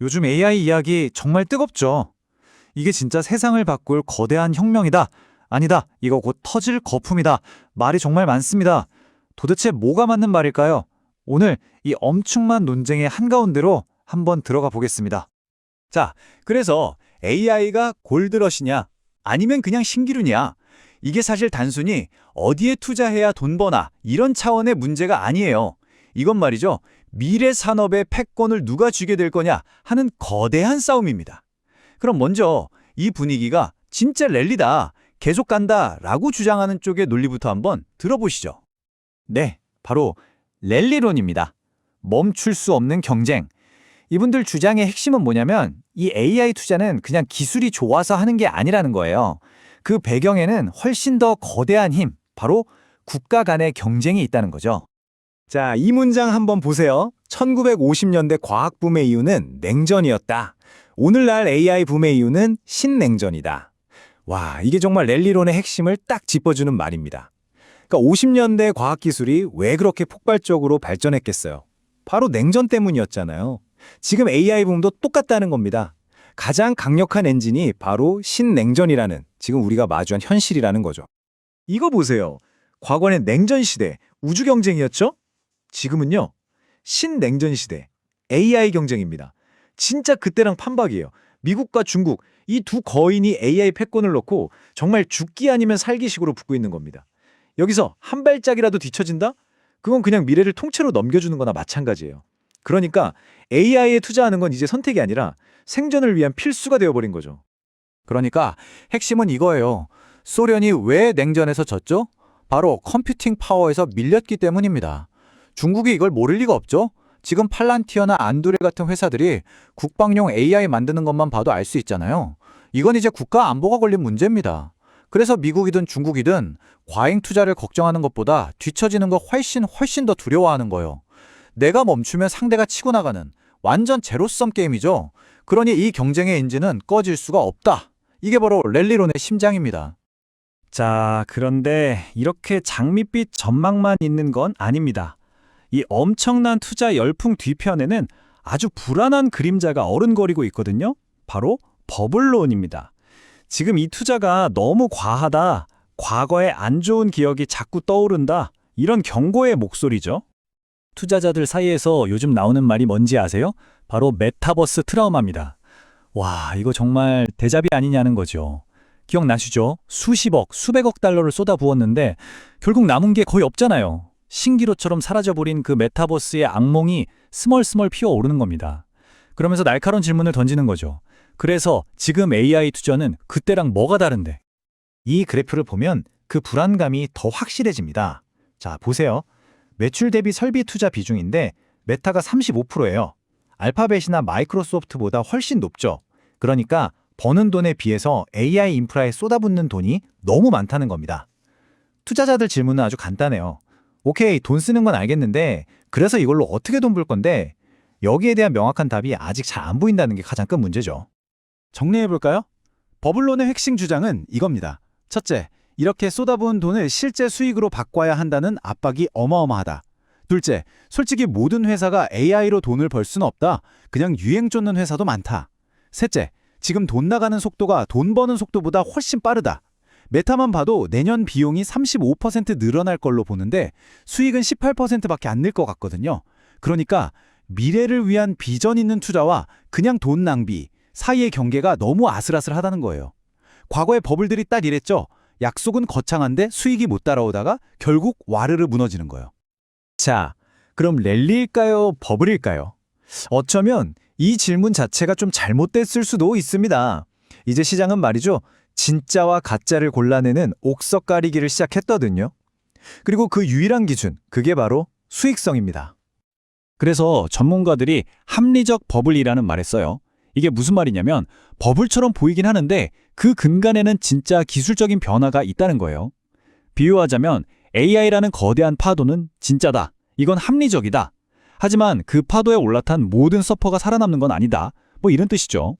요즘 AI 이야기 정말 뜨겁죠? 이게 진짜 세상을 바꿀 거대한 혁명이다. 아니다. 이거 곧 터질 거품이다. 말이 정말 많습니다. 도대체 뭐가 맞는 말일까요? 오늘 이 엄청난 논쟁의 한가운데로 한번 들어가 보겠습니다. 자, 그래서 AI가 골드러시냐? 아니면 그냥 신기루냐? 이게 사실 단순히 어디에 투자해야 돈 버나 이런 차원의 문제가 아니에요. 이건 말이죠. 미래 산업의 패권을 누가 쥐게 될 거냐 하는 거대한 싸움입니다. 그럼 먼저 이 분위기가 진짜 랠리다, 계속 간다 라고 주장하는 쪽의 논리부터 한번 들어보시죠. 네, 바로 랠리론입니다. 멈출 수 없는 경쟁. 이분들 주장의 핵심은 뭐냐면 이 AI 투자는 그냥 기술이 좋아서 하는 게 아니라는 거예요. 그 배경에는 훨씬 더 거대한 힘, 바로 국가 간의 경쟁이 있다는 거죠. 자, 이 문장 한번 보세요. 1950년대 과학 붐의 이유는 냉전이었다. 오늘날 AI 붐의 이유는 신냉전이다. 와, 이게 정말 랠리론의 핵심을 딱 짚어주는 말입니다. 그러니까 50년대 과학기술이 왜 그렇게 폭발적으로 발전했겠어요? 바로 냉전 때문이었잖아요. 지금 AI 붐도 똑같다는 겁니다. 가장 강력한 엔진이 바로 신냉전이라는 지금 우리가 마주한 현실이라는 거죠. 이거 보세요. 과거엔 냉전 시대, 우주 경쟁이었죠? 지금은요. 신냉전 시대, AI 경쟁입니다. 진짜 그때랑 판박이에요. 미국과 중국, 이 두 거인이 AI 패권을 놓고 정말 죽기 아니면 살기식으로 붙고 있는 겁니다. 여기서 한 발짝이라도 뒤처진다? 그건 그냥 미래를 통째로 넘겨주는 거나 마찬가지예요. 그러니까 AI에 투자하는 건 이제 선택이 아니라 생존을 위한 필수가 되어버린 거죠. 그러니까 핵심은 이거예요. 소련이 왜 냉전에서 졌죠? 바로 컴퓨팅 파워에서 밀렸기 때문입니다. 중국이 이걸 모를 리가 없죠? 지금 팔란티어나 안두레 같은 회사들이 국방용 AI 만드는 것만 봐도 알 수 있잖아요. 이건 이제 국가 안보가 걸린 문제입니다. 그래서 미국이든 중국이든 과잉 투자를 걱정하는 것보다 뒤처지는 거 훨씬 더 두려워하는 거예요. 내가 멈추면 상대가 치고 나가는 완전 제로섬 게임이죠. 그러니 이 경쟁의 엔진은 꺼질 수가 없다. 이게 바로 랠리론의 심장입니다. 자, 그런데 이렇게 장밋빛 전망만 있는 건 아닙니다. 이 엄청난 투자 열풍 뒤편에는 아주 불안한 그림자가 어른거리고 있거든요. 바로 버블론입니다. 지금 이 투자가 너무 과하다, 과거의 안 좋은 기억이 자꾸 떠오른다, 이런 경고의 목소리죠. 투자자들 사이에서 요즘 나오는 말이 뭔지 아세요? 바로 메타버스 트라우마입니다. 와, 이거 정말 대잡이 아니냐는 거죠. 기억나시죠? 수십억, 수백억 달러를 쏟아부었는데 결국 남은 게 거의 없잖아요. 신기루처럼 사라져버린 그 메타버스의 악몽이 스멀스멀 피어오르는 겁니다. 그러면서 날카로운 질문을 던지는 거죠. 그래서 지금 AI 투자는 그때랑 뭐가 다른데? 이 그래프를 보면 그 불안감이 더 확실해집니다. 자, 보세요. 매출 대비 설비 투자 비중인데 메타가 35%예요. 알파벳이나 마이크로소프트보다 훨씬 높죠. 그러니까 버는 돈에 비해서 AI 인프라에 쏟아붓는 돈이 너무 많다는 겁니다. 투자자들 질문은 아주 간단해요. 오케이, 돈 쓰는 건 알겠는데 그래서 이걸로 어떻게 돈 벌 건데? 여기에 대한 명확한 답이 아직 잘 안 보인다는 게 가장 큰 문제죠. 정리해볼까요? 버블론의 핵심 주장은 이겁니다. 첫째, 이렇게 쏟아부은 돈을 실제 수익으로 바꿔야 한다는 압박이 어마어마하다. 둘째, 솔직히 모든 회사가 AI로 돈을 벌 수는 없다. 그냥 유행 쫓는 회사도 많다. 셋째, 지금 돈 나가는 속도가 돈 버는 속도보다 훨씬 빠르다. 메타만 봐도 내년 비용이 35% 늘어날 걸로 보는데 수익은 18%밖에 안 늘 것 같거든요. 그러니까 미래를 위한 비전 있는 투자와 그냥 돈 낭비 사이의 경계가 너무 아슬아슬하다는 거예요. 과거의 버블들이 딱 이랬죠. 약속은 거창한데 수익이 못 따라오다가 결국 와르르 무너지는 거예요. 자, 그럼 랠리일까요? 버블일까요? 어쩌면 이 질문 자체가 좀 잘못됐을 수도 있습니다. 이제 시장은 말이죠. 진짜와 가짜를 골라내는 옥석 가리기를 시작했거든요. 그리고 그 유일한 기준, 그게 바로 수익성입니다. 그래서 전문가들이 합리적 버블이라는 말을 써요. 이게 무슨 말이냐면 버블처럼 보이긴 하는데 그 근간에는 진짜 기술적인 변화가 있다는 거예요. 비유하자면 AI라는 거대한 파도는 진짜다. 이건 합리적이다. 하지만 그 파도에 올라탄 모든 서퍼가 살아남는 건 아니다. 뭐 이런 뜻이죠.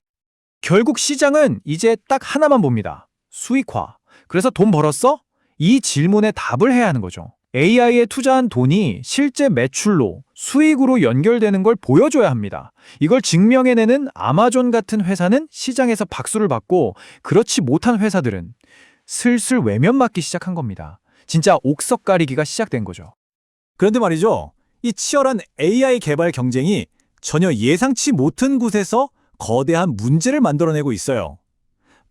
결국 시장은 이제 딱 하나만 봅니다. 수익화. 그래서 돈 벌었어? 이 질문에 답을 해야 하는 거죠. AI에 투자한 돈이 실제 매출로, 수익으로 연결되는 걸 보여줘야 합니다. 이걸 증명해내는 아마존 같은 회사는 시장에서 박수를 받고, 그렇지 못한 회사들은 슬슬 외면맞기 시작한 겁니다. 진짜 옥석 가리기가 시작된 거죠. 그런데 말이죠. 이 치열한 AI 개발 경쟁이 전혀 예상치 못한 곳에서 거대한 문제를 만들어내고 있어요.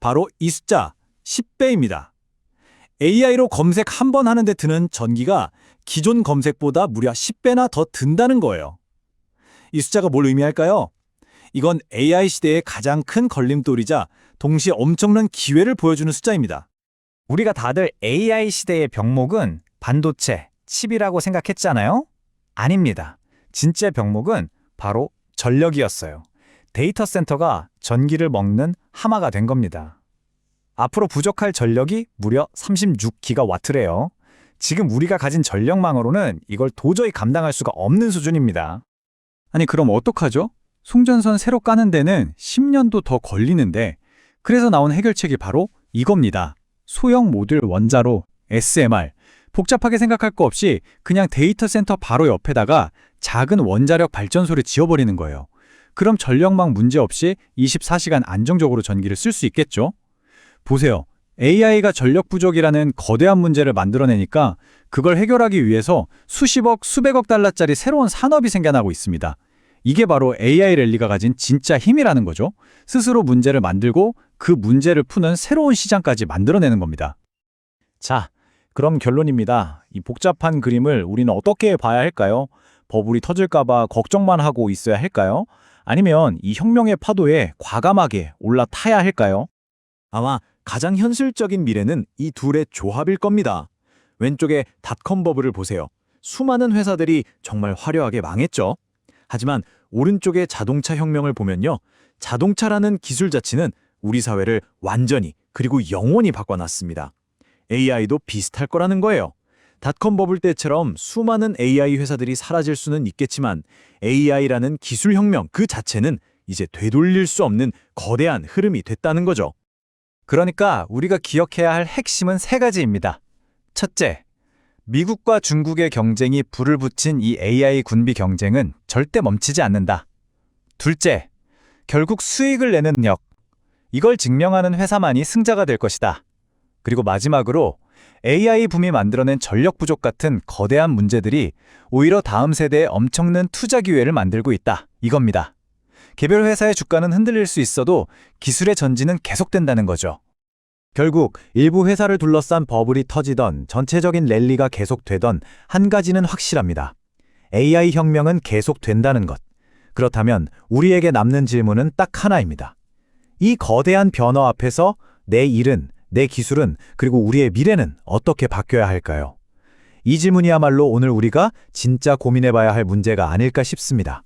바로 이 숫자 10배입니다. AI로 검색 한 번 하는데 드는 전기가 기존 검색보다 무려 10배나 더 든다는 거예요. 이 숫자가 뭘 의미할까요? 이건 AI 시대의 가장 큰 걸림돌이자 동시에 엄청난 기회를 보여주는 숫자입니다. 우리가 다들 AI 시대의 병목은 반도체, 칩이라고 생각했잖아요? 아닙니다. 진짜 병목은 바로 전력이었어요. 데이터 센터가 전기를 먹는 하마가 된 겁니다. 앞으로 부족할 전력이 무려 36기가와트래요. 지금 우리가 가진 전력망으로는 이걸 도저히 감당할 수가 없는 수준입니다. 아니 그럼 어떡하죠? 송전선 새로 까는 데는 10년도 더 걸리는데 그래서 나온 해결책이 바로 이겁니다. 소형 모듈 원자로 SMR. 복잡하게 생각할 거 없이 그냥 데이터 센터 바로 옆에다가 작은 원자력 발전소를 지어버리는 거예요. 그럼 전력망 문제 없이 24시간 안정적으로 전기를 쓸 수 있겠죠? 보세요. AI가 전력 부족이라는 거대한 문제를 만들어내니까 그걸 해결하기 위해서 수십억, 수백억 달러짜리 새로운 산업이 생겨나고 있습니다. 이게 바로 AI 랠리가 가진 진짜 힘이라는 거죠. 스스로 문제를 만들고 그 문제를 푸는 새로운 시장까지 만들어내는 겁니다. 자, 그럼 결론입니다. 이 복잡한 그림을 우리는 어떻게 봐야 할까요? 버블이 터질까봐 걱정만 하고 있어야 할까요? 아니면 이 혁명의 파도에 과감하게 올라타야 할까요? 아마 가장 현실적인 미래는 이 둘의 조합일 겁니다. 왼쪽에 닷컴 버블을 보세요. 수많은 회사들이 정말 화려하게 망했죠. 하지만 오른쪽의 자동차 혁명을 보면요. 자동차라는 기술 자체는 우리 사회를 완전히 그리고 영원히 바꿔놨습니다. AI도 비슷할 거라는 거예요. 닷컴 버블 때처럼 수많은 AI 회사들이 사라질 수는 있겠지만 AI라는 기술 혁명 그 자체는 이제 되돌릴 수 없는 거대한 흐름이 됐다는 거죠. 그러니까 우리가 기억해야 할 핵심은 세 가지입니다. 첫째, 미국과 중국의 경쟁이 불을 붙인 이 AI 군비 경쟁은 절대 멈추지 않는다. 둘째, 결국 수익을 내는 력. 이걸 증명하는 회사만이 승자가 될 것이다. 그리고 마지막으로 AI 붐이 만들어낸 전력 부족 같은 거대한 문제들이 오히려 다음 세대에 엄청난 투자 기회를 만들고 있다. 이겁니다. 개별 회사의 주가는 흔들릴 수 있어도 기술의 전진은 계속된다는 거죠. 결국 일부 회사를 둘러싼 버블이 터지던 전체적인 랠리가 계속되던 한 가지는 확실합니다. AI 혁명은 계속된다는 것. 그렇다면 우리에게 남는 질문은 딱 하나입니다. 이 거대한 변화 앞에서 내 일은, 내 기술은, 그리고 우리의 미래는 어떻게 바뀌어야 할까요? 이 질문이야말로 오늘 우리가 진짜 고민해봐야 할 문제가 아닐까 싶습니다.